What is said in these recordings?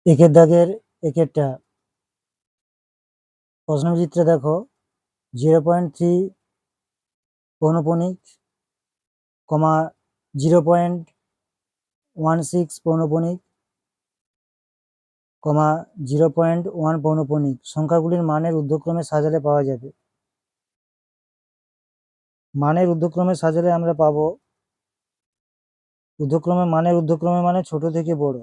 একের দাগের একেরটা প্রশ্নচিত্রে দেখো 0.3 পৌনঃপুনিক, 0.16 পৌনঃপুনিক, 0.1 পৌনঃপুনিক সংখ্যাগুলির মানের ঊর্ধ্বক্রমে সাজালে পাওয়া যাবে। মানের ঊর্ধ্বক্রমে সাজালে আমরা পাবো মানের ঊর্ধ্বক্রমে মানে ছোট থেকে বড়।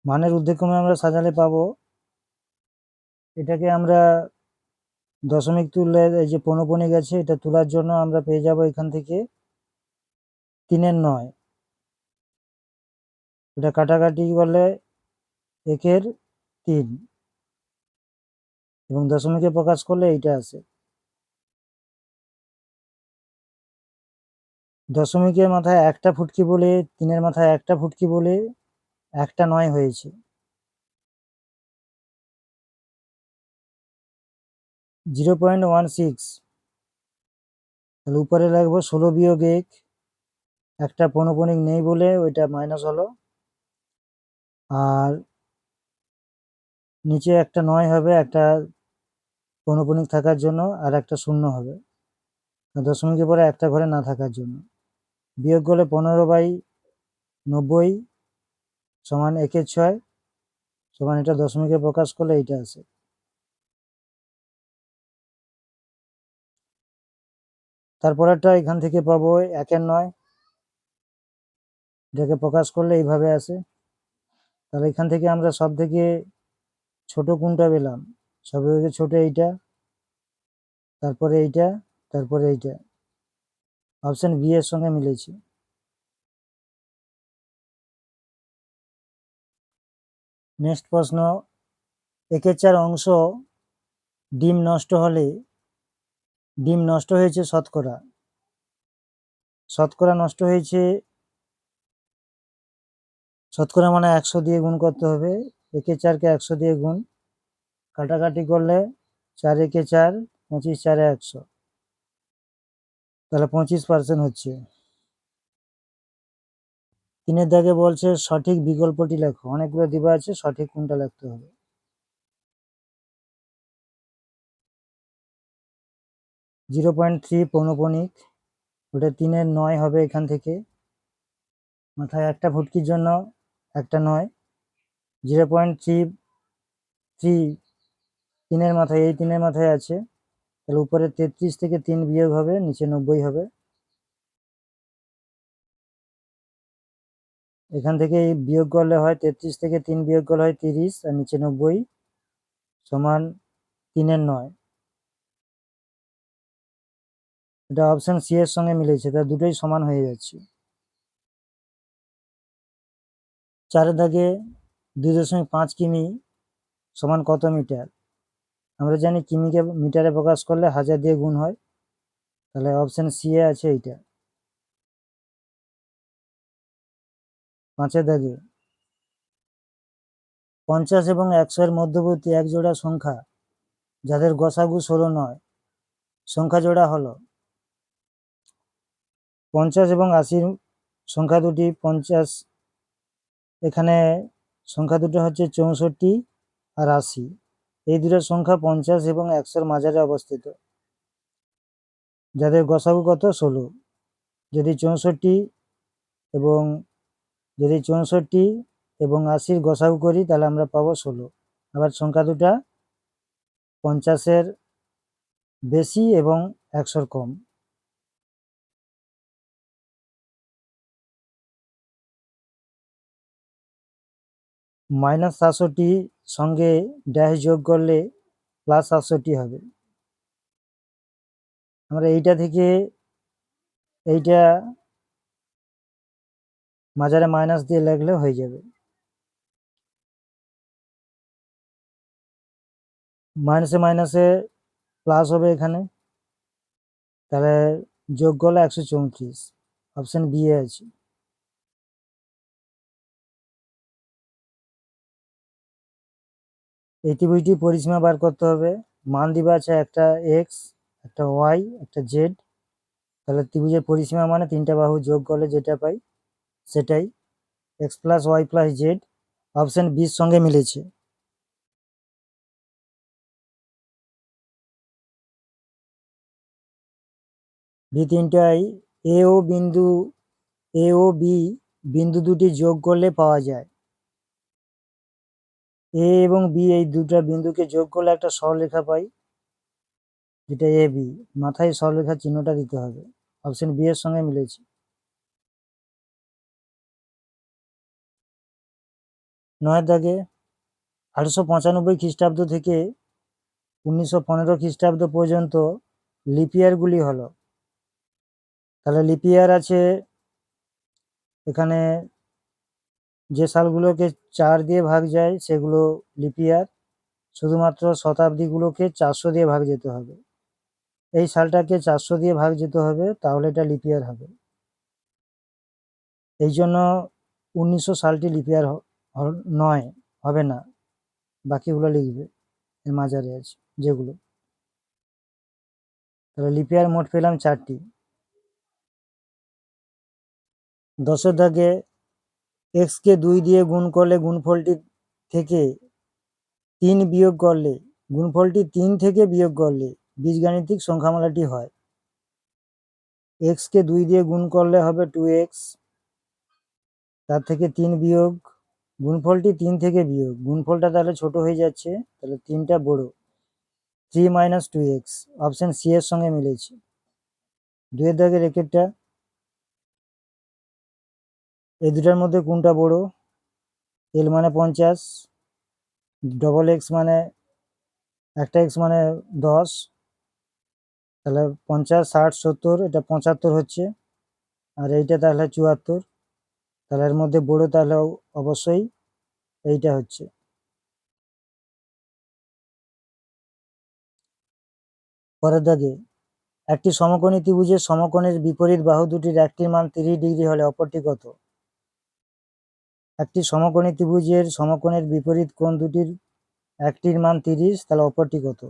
মানের ঊর্ধ্বক্রমে আমরা সাজালে পাবো, এটাকে আমরা দশমিক তুললে এই যে পৌনঃপুনিক আছে এটা তোলার জন্য আমরা পেয়ে যাব এখান থেকে 3/9, এটা কাটাকাটি করলে 1/3 এবং দশমিকে প্রকাশ করলে এইটা আসে। দশমিকের মাথায় একটা ফুটকি বলে 3-এর মাথায় একটা ফুটকি বলে 1/9 হয়েছে। 0.16 তাহলে উপরে লাগবো 16-1, একটা পৌনঃপুনিক নেই বলে ওইটা মাইনাস হলো, আর নিচে একটা 9 হবে একটা পৌনঃপুনিক থাকার জন্য, আর একটা 0 হবে দশমিকের পরে একটা ঘরে না থাকার জন্য। বিয়োগ করলে 15/90 সমান 1/6 সমান, এটা দশমিকে প্রকাশ করলে এইটা আসে। তারপরেরটা এখান থেকে পাবো 1/9, এটাকে প্রকাশ করলে এইভাবে আসে। তাহলে এখান থেকে আমরা সব থেকে ছোট কোনটা পেলাম, সব থেকে ছোট এইটা, তারপরে এইটা, তারপরে এইটা। অপশন বি এর সঙ্গে মিলেছে। নেক্সট প্রশ্ন, 1/4 অংশ ডিম নষ্ট হলে ডিম নষ্ট হয়েছে শতকরা, শতকরা নষ্ট হয়েছে, শতকরা মানে 100 দিয়ে গুণ করতে হবে, 1/4কে 100 দিয়ে গুণ, কাটাকাটি করলে 4-1-4, 25-4-100, তাহলে 25% হচ্ছে। 3-এর দাগে বলছে সঠিক বিকল্পটি লেখো, অনেকগুলো দেওয়া আছে, সঠিক কোনটা লিখতে হবে। 0.3 পৌনঃপুনিক, ওটা 3-এর 9 হবে এখান থেকে, মাথায় একটা ফুটকির জন্য একটা 9। 0.33 3-এর মাথায়, এই 3-এর মাথায় আছে, তাহলে উপরে 33 থেকে 3 বিয়োগ হবে, নিচে 90 হবে। এখান থেকে বিয়োগ করলে হয় 33 থেকে 3 বিয়োগ করলে হয় 30, আর নিচে 90 সমান 3-এর 9। এটা অপশন সি এর সঙ্গে মিলেছে, তা দুটোই সমান হয়ে যাচ্ছে। 4-এর দাগে 2.5 কিমি সমান কত মিটার? আমরা জানি কিমিকে মিটারে প্রকাশ করলে 1000 দিয়ে গুণ হয়, তাহলে অপশন সি এ আছে এইটা। 5-এর দাগে 50 এবং 100 এর মধ্যবর্তী এক জোড়া সংখ্যা যাদের গসাগু 16 নয়, সংখ্যা জোড়া হলো 50 এবং 80 সংখ্যা দুটি। 50 এখানে সংখ্যা দুটো হচ্ছে 64 আর 80, এই দুটো সংখ্যা 50 এবং 100-র মাঝারে অবস্থিত, যাদের গসাগু কত 16। যদি 64 এবং 80-র গসাগু করি তাহলে আমরা পাবো 16। আবার সংখ্যা দুটা 50-এর বেশি এবং 100-র কম। -67 সঙ্গে ড্যাশ যোগ করলে +67 হবে। আমরা এইটা থেকে এইটা মাঝারে মাইনাস দিয়ে লিখলে হয়ে যাবে। মাইনাসে মাইনাসে প্লাস হবে এখানে, তাহলে যোগ করলে 134, অপশন বি এ আছে। এই ত্রিভুজটি পরিসীমা বার করতে হবে, মান দিবা আছে একটা এক্স, একটা ওয়াই, একটা জেড। তাহলে ত্রিভুজের পরিসীমা মানে তিনটা বাহু যোগ করলে যেটা পাই সেটাই। X plus Y plus Z option বির সঙ্গে মিলেছে। বি তিনটাই এ ও বি বিন্দু দুটি যোগ করলে পাওয়া যায়। এ এবং বি এই দুটা বিন্দুকে যোগ করলে একটা সরলরেখা পাই, যেটা এ বি। মাথায় সরলরেখার চিহ্নটা দিতে হবে, অপশন বি এর সঙ্গে মিলেছে। 9 দাগে 1895 খ্রিস্টাব্দ থেকে 1915 খ্রিস্টাব্দ পর্যন্ত লিপিয়ারগুলি হলো। তাহলে লিপিয়ার আছে এখানে, যে সালগুলোকে 4 দিয়ে ভাগ যায় সেগুলো লিপিয়ার, শুধুমাত্র শতাব্দীগুলোকে 400 দিয়ে ভাগ যেতে হবে। এই সালটাকে 400 দিয়ে ভাগ যেতে হবে, তাহলে এটা লিপিয়ার হবে। এই জন্য 1900 সালটি লিপিয়ার নয়, হবে না। বাকিগুলো লিখবে, এর মাঝারে আছে যেগুলো। তাহলে লিপিয়ার মোট পেলাম 4টি। 10 দাগে এক্স কে 2 দিয়ে গুণ করলে গুণফলটি থেকে 3 বিয়োগ করলে গুণফলটি 3 থেকে বিয়োগ করলে বীজগাণিতিক সংখ্যামালাটি হয়। এক্স কে 2 দিয়ে গুণ করলে হবে 2x, তার থেকে 3 বিয়োগ, গুণফলটি 3 থেকে বিয়োগ, গুণফলটা তাহলে ছোট হয়ে যাচ্ছে, তাহলে 3টা বড়, 3 মাইনাস 2x, অপশন সি এর সঙ্গে মিলেছে। 2 দাগের একেরটা, এই দুটার মধ্যে কোনটা বড়? এল মানে 50, ডবল এক্স মানে একটা এক্স মানে 10, তাহলে 50, 60, 70, এটা 75 হচ্ছে, আর এইটা তাহলে 74। তাহলে এর মধ্যে বড় তাহলে অবশ্যই এইটা হচ্ছে। পরের দাগে একটি সমকোণী ত্রিভুজের সমকোণের বিপরীত বাহু দুটির একটির মান 30 ডিগ্রি হলে অপরটি কত? একটি সমকোণী ত্রিভুজের সমকোণের বিপরীত কোণ দুটির একটির মান 30, তাহলে অপরটি কত?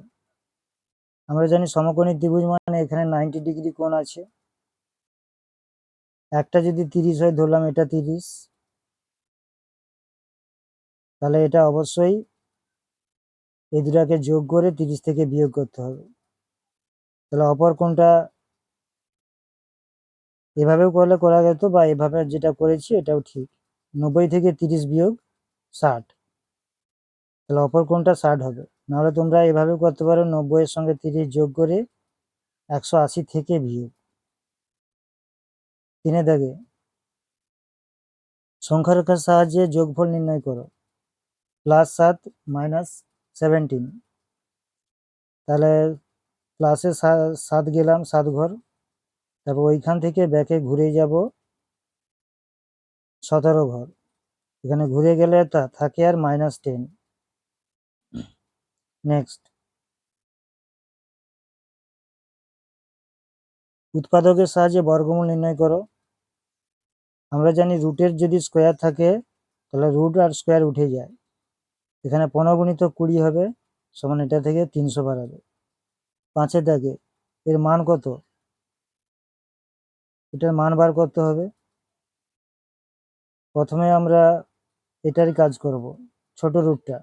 আমরা জানি সমকোণী ত্রিভুজ মানে এখানে 90 ডিগ্রি কোণ আছে, একটা যদি 30 হয়, ধরলাম এটা 30, তাহলে এটা অবশ্যই এই দুটাকে যোগ করে 30 থেকে বিয়োগ করতে হবে। তাহলে অপর কোণটা এভাবেও করলে করা যেত, বা এভাবে যেটা করেছি এটাও ঠিক। 90 থেকে 30 বিয়োগ 60, তাহলে অপর কোণটা 60 হবে। নাহলে তোমরা এভাবেও করতে পারো, 90 এর সঙ্গে 30 যোগ করে 180 থেকে বিয়োগ। 3 দাগে সংখ্যা রেখার সাহায্যে যোগফল নির্ণয় করো। +7 -17, তাহলে প্লাসে 7 গেলাম 7 ঘর, তারপর ওইখান থেকে ব্যাকে ঘুরে যাব 17 ঘর, এখানে ঘুরে গেলে তা থাকে আর -10। নেক্সট, উৎপাদকের সাহায্যে বর্গমূল নির্ণয় করো। আমরা জানি রুটের যদি স্কোয়ার থাকে তাহলে রুট আর স্কোয়ার উঠে যায়, এখানে 15 গুণিত 20 হবে, সমান এটা থেকে 300 বাড়াবে। 5 দাগে এর মান কত? এটার মান বার করতে হবে। প্রথমে আমরা এটারই কাজ করব, ছোট রুটটা।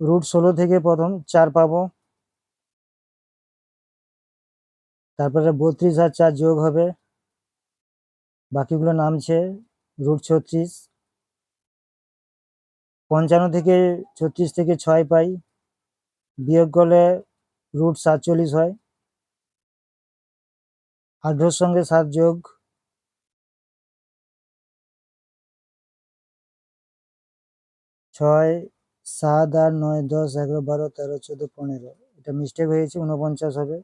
রুট 16 থেকে প্রথম 4 পাবো, তারপরে 32 আর 4 যোগ হবে, বাকিগুলো নামছে, রুট 36। 55 থেকে 36 থেকে 6 পাই, বিয়োগ করলে রুট 47 হয়। 18 সঙ্গে 7 যোগ, 6, 7 আর 9, 10, 11, 12, 13, 14, 15, এটা মিস্টেক হয়েছে, 49 হবে।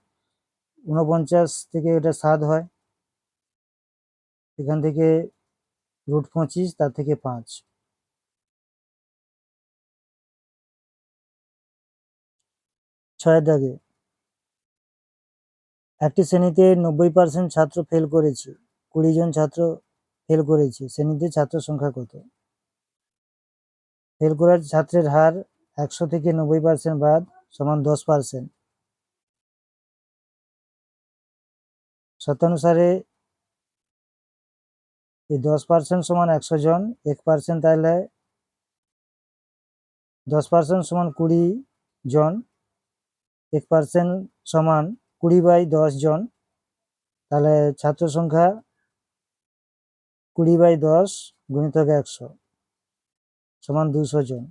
49 থেকে এটা 7 হয়, এখান থেকে রুট 25, তার থেকে 5। 6 দাগে একটি শ্রেণীতে 90% ছাত্র ফেল করেছে, 20 জন ছাত্র ফেল করেছে, শ্রেণীতে ছাত্র সংখ্যা কত? ফেল করার ছাত্রের হার 100 থেকে 90% বাদ সমান 10%। শতানুসারে এই 10% সমান 100 জন, 1% তাহলে 10% সমান 20 জন, 1% সমান 20/10 জন, তাহলে ছাত্র সংখ্যা 20/10 গুণিতক 100 সমান 200 জন।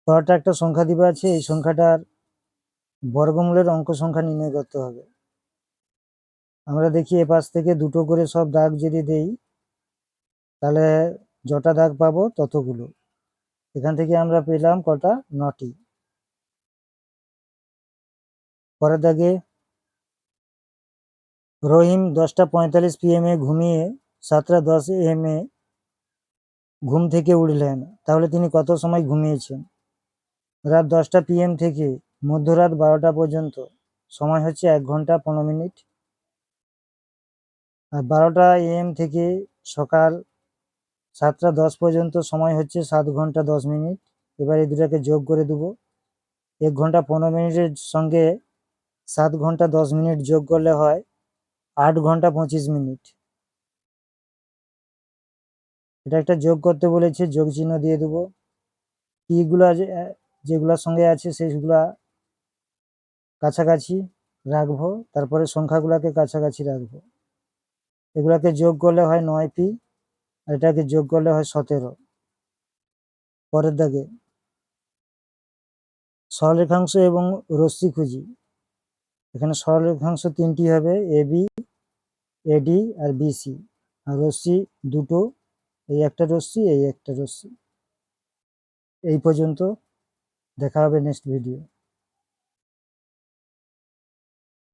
পরেরটা একটা সংখ্যা দিবা আছে, এই সংখ্যাটার বর্গমূলের অঙ্ক সংখ্যা নির্ণয় করতে হবে। আমরা দেখি এপাশ থেকে দুটো করে সব দাগ যদি দেই তাহলে যটা দাগ পাবো ততগুলো। এখান থেকে আমরা পেলাম কটা? 9টি। পরের দাগে রহিম 10:45 PM ঘুমিয়ে 7:10 AM ঘুম থেকে উঠলেন, তাহলে তিনি কত সময় ঘুমিয়েছেন? রাত 10টা PM থেকে মধ্যরাত 12টা পর্যন্ত সময় হচ্ছে 1 ঘন্টা 15 মিনিট। আর 12টা AM থেকে সকাল 7:10 পর্যন্ত সময় হচ্ছে 7 ঘন্টা 10 মিনিট। এবার এই দুটাকে যোগ করে দেবো। 1 ঘন্টা 15 মিনিটের সঙ্গে 7 ঘন্টা 10 মিনিট যোগ করলে হয় 8 ঘন্টা 25 মিনিট। এটা একটা যোগ করতে বলেছে, যোগ চিহ্ন দিয়ে দেবো। টিগুলা যেগুলোর সঙ্গে আছে সেইগুলা কাছাকাছি রাখবো, তারপরে সংখ্যাগুলোকে কাছাকাছি রাখবো। এগুলাকে যোগ করলে হয় 9p, আর এটাকে যোগ করলে হয় 17। পরের দাগে সরলরেখাংশ এবং রশ্মি খুঁজি। এখানে সরলরেখাংশ 3টি হবে, AB, AD আর BC, আর রশ্মি দুটো, এই একটা রশ্মি, এই একটা রশ্মি। এই পর্যন্ত, দেখা হবে নেক্সট ভিডিও।